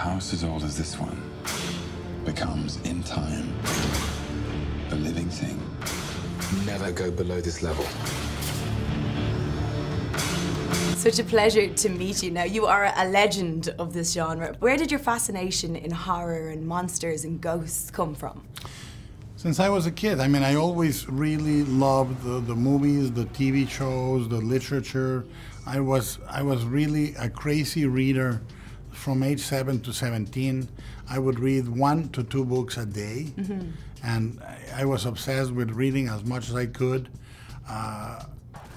house as old as this one becomes, in time, a living thing. Never go below this level. Such a pleasure to meet you. Now, you are a legend of this genre. Where did your fascination in horror and monsters and ghosts come from? Since I was a kid. I mean, I always really loved the movies, the TV shows, the literature. I was really a crazy reader from age 7 to 17. I would read 1 to 2 books a day. Mm-hmm. And I was obsessed with reading as much as I could.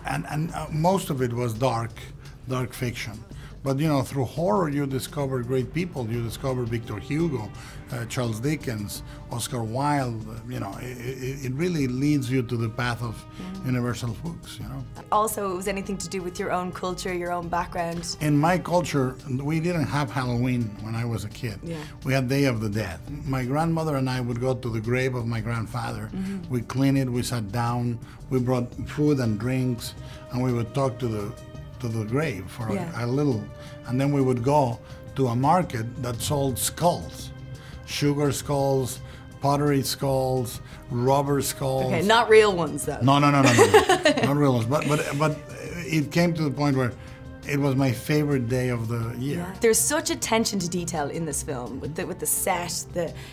And most of it was dark fiction. But, you know, through horror, you discover great people. You discover Victor Hugo, Charles Dickens, Oscar Wilde. You know, it really leads you to the path of universal books, you know. Also, it was anything to do with your own culture, your own background? In my culture, we didn't have Halloween when I was a kid. Yeah. We had Day of the Dead. My grandmother and I would go to the grave of my grandfather. Mm-hmm. We cleaned it, we sat down, we brought food and drinks, and we would talk to the grave for a little, and then we would go to a market that sold skulls, sugar skulls, pottery skulls, rubber skulls. Okay, not real ones though. No, not real ones. But it came to the point where it was my favorite day of the year. Yeah. There's such attention to detail in this film, with the set,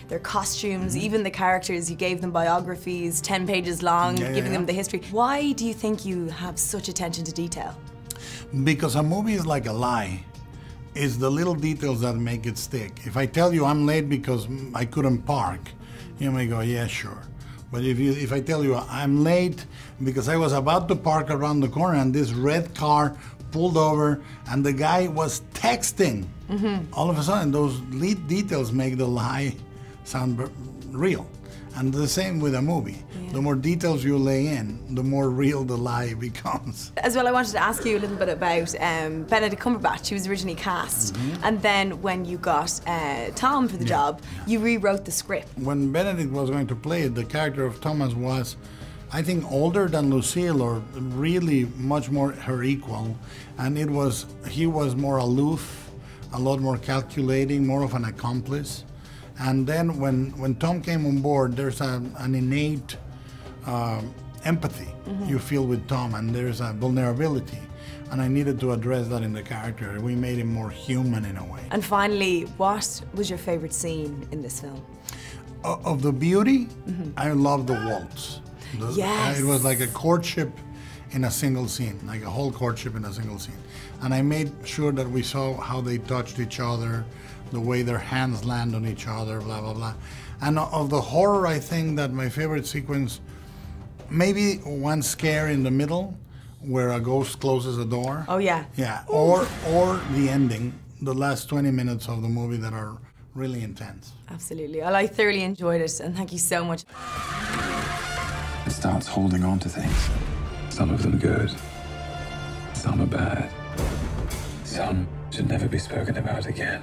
their costumes, even the characters. You gave them biographies, 10 pages long, giving them the history. Why do you think you have such attention to detail? Because a movie is like a lie. It's the little details that make it stick. If I tell you I'm late because I couldn't park, you may go, yeah, sure. But if I tell you I'm late because I was about to park around the corner and this red car pulled over and the guy was texting, all of a sudden those details make the lie sound real. And the same with a movie. Yeah. The more details you lay in, the more real the lie becomes. As well, I wanted to ask you a little bit about Benedict Cumberbatch. He was originally cast. And then when you got Tom for the job, you rewrote the script. When Benedict was going to play it, the character of Thomas was, I think, older than Lucille, or really much more her equal. And he was more aloof, a lot more calculating, more of an accomplice. And then when Tom came on board, there's an innate empathy you feel with Tom, and there's a vulnerability. And I needed to address that in the character. We made him more human in a way. And finally, what was your favorite scene in this film? Of the beauty, I love the waltz. Yes. It was like a courtship in a single scene, like a whole courtship in a single scene. And I made sure that we saw how they touched each other, the way their hands land on each other, blah, blah, blah. And of the horror, I think that my favorite sequence, maybe one scare in the middle where a ghost closes a door. Oh, yeah. Yeah, or the ending, the last 20 minutes of the movie that are really intense. Absolutely. Well, I thoroughly enjoyed it, and thank you so much. It starts holding on to things. Some of them good, some are bad. Some should never be spoken about again.